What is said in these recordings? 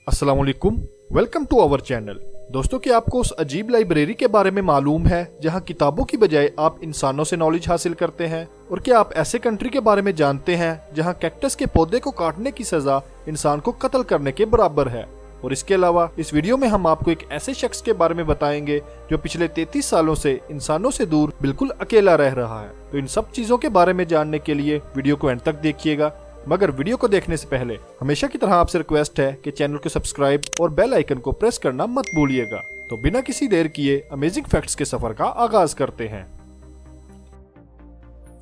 अस्सलाम वालेकुम, welcome to our channel. दोस्तों, क्या आपको उस अजीब लाइब्रेरी के बारे में मालूम है जहां किताबों की बजाय आप इंसानों से नॉलेज हासिल करते हैं? और क्या आप ऐसे कंट्री के बारे में जानते हैं जहां कैक्टस के पौधे को काटने की सजा इंसान को कत्ल करने के बराबर है? और इसके अलावा इस वीडियो में हम आपको एक ऐसे शख्स के बारे में बताएंगे जो पिछले 33 सालों से इंसानों से दूर बिल्कुल अकेला रह रहा है। तो इन सब चीजों के बारे में जानने के लिए वीडियो को एंड तक देखिएगा। मगर वीडियो को देखने से पहले हमेशा की तरह आपसे रिक्वेस्ट है कि चैनल को सब्सक्राइब और बेल आइकन को प्रेस करना मत भूलिएगा। तो बिना किसी देर किए अमेजिंग फैक्ट्स के सफर का आगाज करते हैं।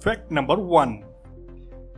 Fact number 1।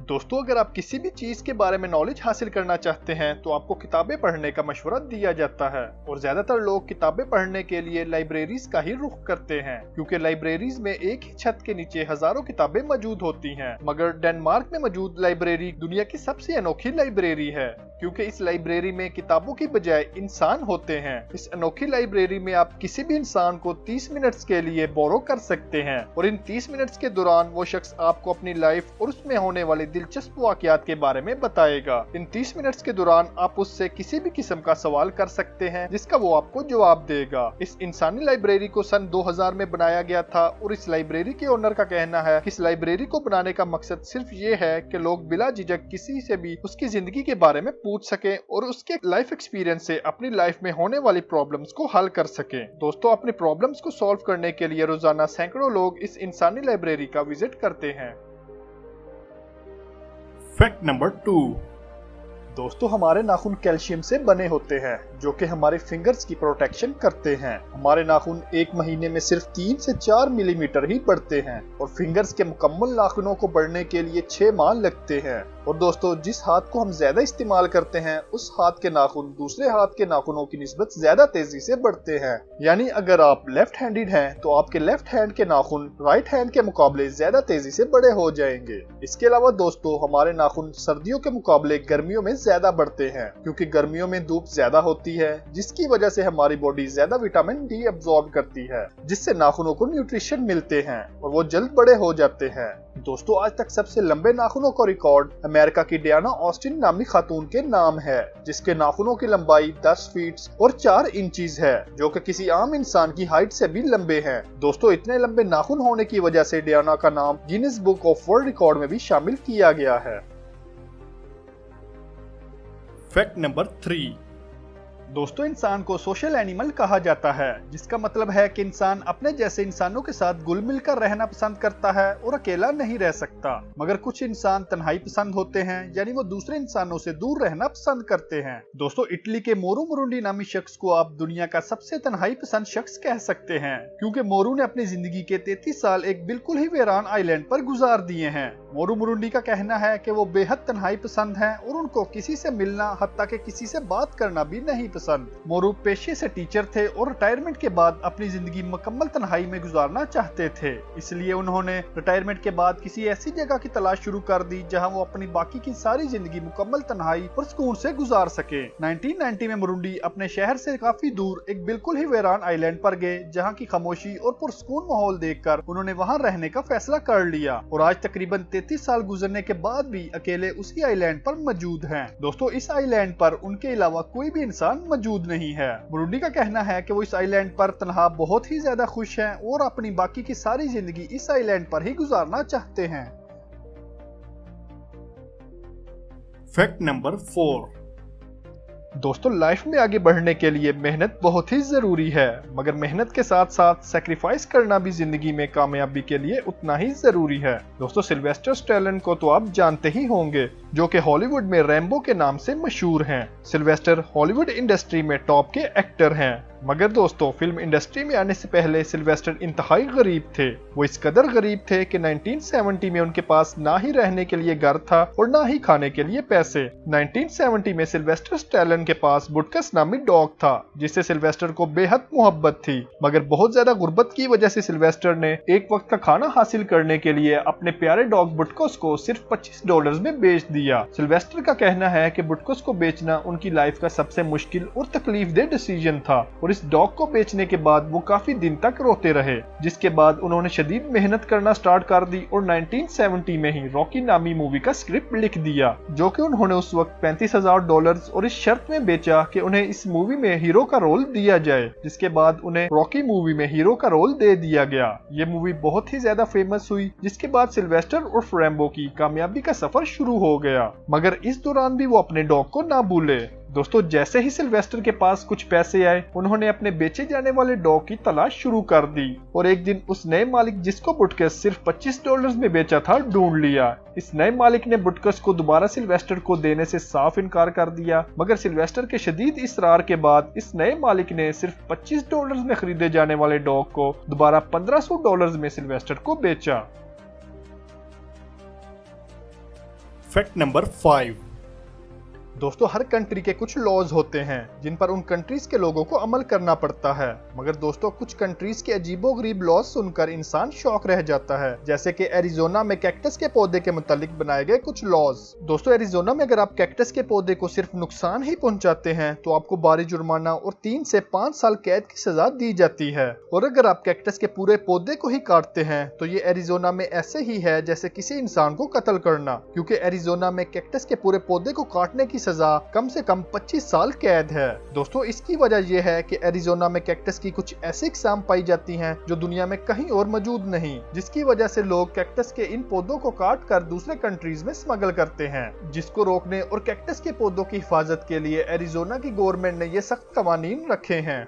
दोस्तों, अगर आप किसी भी चीज के बारे में नॉलेज हासिल करना चाहते हैं तो आपको किताबें पढ़ने का मशवरा दिया जाता है। और ज्यादातर लोग किताबें पढ़ने के लिए लाइब्रेरीज का ही रुख करते हैं, क्योंकि लाइब्रेरीज में एक ही छत के नीचे हजारों किताबें मौजूद होती हैं। मगर डेनमार्क में मौजूद लाइब्रेरी दुनिया की सबसे अनोखी लाइब्रेरी है, क्योंकि इस लाइब्रेरी में किताबों की बजाय इंसान होते हैं। इस अनोखी लाइब्रेरी में आप किसी भी इंसान को 30 मिनट्स के लिए बोरो कर सकते हैं, और इन 30 मिनट्स के दौरान वो शख्स आपको अपनी लाइफ और उसमें होने वाले दिलचस्प वाकयात के बारे में बताएगा। इन 30 मिनट्स के दौरान आप उससे किसी भी किस्म का सवाल कर सकते हैं जिसका वो आपको जवाब देगा। इस इंसानी लाइब्रेरी को सन 2000 में बनाया गया था, और इस लाइब्रेरी के ओनर का कहना है कि इस लाइब्रेरी को बनाने का मकसद सिर्फ ये है कि लोग बिला झिझक किसी से भी उसकी जिंदगी के बारे में पूछ सके और उसके लाइफ एक्सपीरियंस से अपनी लाइफ में होने वाली प्रॉब्लम्स को हल कर सके। दोस्तों, अपनी प्रॉब्लम्स को सॉल्व करने के लिए रोजाना सैकड़ों लोग इस इंसानी लाइब्रेरी का विजिट करते हैं। Fact number 2। दोस्तों, हमारे नाखून कैल्शियम से बने होते हैं, जो कि हमारे फिंगर्स की प्रोटेक्शन करते हैं। हमारे नाखून एक महीने में सिर्फ 3 से 4 मिलीमीटर ही बढ़ते हैं, और फिंगर्स के मुकम्मल नाखूनों को बढ़ने के लिए 6 माह लगते हैं। और दोस्तों, जिस हाथ को हम ज्यादा इस्तेमाल करते हैं उस हाथ के नाखून दूसरे हाथ के नाखूनों की निस्बत ज्यादा तेजी से बढ़ते हैं। यानी अगर आप लेफ्ट हैंडेड हैं तो आपके लेफ्ट हैंड के नाखून राइट हैंड के मुकाबले ज्यादा तेजी से बड़े हो जाएंगे। इसके अलावा दोस्तों, हमारे नाखून सर्दियों के मुकाबले गर्मियों में ज्यादा बढ़ते हैं, क्योंकि गर्मियों में धूप ज्यादा होती है, जिसकी वजह से हमारी बॉडी ज्यादा विटामिन डी अब्सॉर्ब करती है, जिससे नाखूनों को न्यूट्रिशन मिलते हैं और वो जल्द बड़े हो जाते हैं। दोस्तों, आज तक सबसे लंबे नाखूनों का रिकॉर्ड अमेरिका की डियाना ऑस्टिन नामी खातून के नाम है, जिसके नाखूनों की लंबाई 10 फीट और 4 इंचीज है, जो कि किसी आम इंसान की हाइट से भी लंबे हैं। दोस्तों, इतने लंबे नाखून होने की वजह से डियाना का नाम Guinness book of world record में भी शामिल किया गया है। Fact number 3। दोस्तों, इंसान को सोशल एनिमल कहा जाता है, जिसका मतलब है कि इंसान अपने जैसे इंसानों के साथ घुल मिल कर रहना पसंद करता है और अकेला नहीं रह सकता। मगर कुछ इंसान तन्हाई पसंद होते हैं, यानी वो दूसरे इंसानों से दूर रहना पसंद करते हैं। दोस्तों, इटली के मोरू मुरुंडी नामी शख्स को आप दुनिया का सबसे तन्हाई पसंद शख्स कह सकते हैं, क्योंकि मोरू ने अपनी जिंदगी के 33 साल एक बिल्कुल ही वीरान आइलैंड पर गुजार दिए हैं। मोरू मुरुंडी का कहना है कि वो बेहद तन्हाई पसंद हैं और उनको किसी से मिलना, हत्ता कि किसी से बात करना भी नहीं पसंद। मोरू पेशे से टीचर थे और रिटायरमेंट के बाद अपनी जिंदगी मुकम्मल तन्हाई में गुजारना चाहते थे, इसलिए उन्होंने रिटायरमेंट के बाद किसी ऐसी जगह की तलाश शुरू कर दी जहां वो अपनी बाकी की सारी जिंदगी मुकम्मल तन्हाई और सुकून से गुजार सके। 1990 में मुरुंडी अपने शहर से काफी दूर एक बिल्कुल ही वीरान आइलैंड पर गए, जहाँ की खामोशी और पुरसुकून माहौल देखकर उन्होंने वहाँ रहने का फैसला कर लिया, और आज तकरीबन 33 साल गुजरने के बाद भी अकेले उसी आइलैंड पर मौजूद हैं। दोस्तों, इस आइलैंड पर उनके अलावा कोई भी इंसान मौजूद नहीं है। मुरुंडी का कहना है कि वो इस आइलैंड पर तन्हा बहुत ही ज्यादा खुश हैं और अपनी बाकी की सारी जिंदगी इस आइलैंड पर ही गुजारना चाहते हैं। Fact number 4। दोस्तों, लाइफ में आगे बढ़ने के लिए मेहनत बहुत ही जरूरी है, मगर मेहनत के साथ साथ सैक्रिफाइस करना भी जिंदगी में कामयाबी के लिए उतना ही जरूरी है। दोस्तों, सिल्वेस्टर स्टैलोन को तो आप जानते ही होंगे, जो कि हॉलीवुड में रैम्बो के नाम से मशहूर हैं। सिल्वेस्टर हॉलीवुड इंडस्ट्री में टॉप के एक्टर हैं, मगर दोस्तों, फिल्म इंडस्ट्री में आने से पहले सिल्वेस्टर इंतहाई गरीब थे। वो इस कदर गरीब थे कि 1970 में उनके पास ना ही रहने के लिए घर था और ना ही खाने के लिए पैसे। 1970 में सिल्वेस्टर स्टैलोन के पास बुटकस नामी डॉग था, जिससे सिल्वेस्टर को बेहद मोहब्बत थी, मगर बहुत ज्यादा गुर्बत की वजह से सिल्वेस्टर ने एक वक्त का खाना हासिल करने के लिए अपने प्यारे डॉग बुटकस को सिर्फ $25 में बेच दिया। दिया। सिल्वेस्टर का कहना है कि बुटकस को बेचना उनकी लाइफ का सबसे मुश्किल और तकलीफदेह डिसीजन था और इस डॉग को बेचने के बाद वो काफी दिन तक रोते रहे, जिसके बाद उन्होंने शदीद मेहनत करना स्टार्ट कर दी और 1970 में ही रॉकी नामी मूवी का स्क्रिप्ट लिख दिया, जो कि उन्होंने उस वक्त $35,000 और इस शर्त में बेचा कि उन्हें इस मूवी में हीरो का रोल दिया जाए, जिसके बाद उन्हें रॉकी मूवी में हीरो का रोल दे दिया गया। ये मूवी बहुत ही ज्यादा फेमस हुई, जिसके बाद सिल्वेस्टर और रैम्बो की कामयाबी का सफर शुरू हो गया, मगर इस दौरान भी वो अपने डॉग को ना भूले। दोस्तों, जैसे ही सिल्वेस्टर के पास कुछ पैसे आए, उन्होंने अपने बेचे जाने वाले डॉग की तलाश शुरू कर दी और एक दिन उस नए मालिक जिसको बुटकस सिर्फ $25 में बेचा था ढूंढ लिया। इस नए मालिक ने बुटकस को दोबारा सिल्वेस्टर को देने से साफ इनकार कर दिया, मगर सिल्वेस्टर के शदीद इसरार के बाद इस नए मालिक ने सिर्फ $25 में खरीदे जाने वाले डॉग को दोबारा $1500 में सिल्वेस्टर को बेचा। Fact number 5। दोस्तों, हर कंट्री के कुछ लॉज होते हैं जिन पर उन कंट्रीज के लोगों को अमल करना पड़ता है, मगर दोस्तों कुछ कंट्रीज के अजीबोगरीब लॉज सुनकर इंसान शॉक रह जाता है, जैसे कि एरिजोना में कैक्टस के पौधे के मुतालिक बनाए गए कुछ लॉज। दोस्तों, एरिजोना में अगर आप कैक्टस के पौधे को सिर्फ नुकसान ही पहुंचाते हैं तो आपको भारी जुर्माना और 3 से 5 साल कैद की सजा दी जाती है, और अगर आप कैक्टस के पूरे पौधे को ही काटते हैं तो ये एरिजोना में ऐसे ही है जैसे किसी इंसान को कत्ल करना, क्योंकि एरिजोना में कैक्टस के पूरे पौधे को काटने की सजा कम से कम 25 साल कैद है। दोस्तों, इसकी वजह यह है कि एरिजोना में कैक्टस की कुछ ऐसी किस्म पाई जाती हैं जो दुनिया में कहीं और मौजूद नहीं, जिसकी वजह से लोग कैक्टस के इन पौधों को काट कर दूसरे कंट्रीज में स्मगल करते हैं, जिसको रोकने और कैक्टस के पौधों की हिफाजत के लिए एरिजोना की गवर्नमेंट ने ये सख्त कवानीन रखे हैं।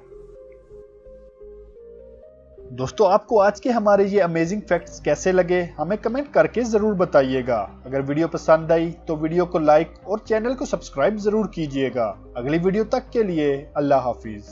दोस्तों, आपको आज के हमारे ये अमेजिंग फैक्ट्स कैसे लगे हमें कमेंट करके जरूर बताइएगा। अगर वीडियो पसंद आई तो वीडियो को लाइक और चैनल को सब्सक्राइब जरूर कीजिएगा। अगली वीडियो तक के लिए अल्लाह हाफिज।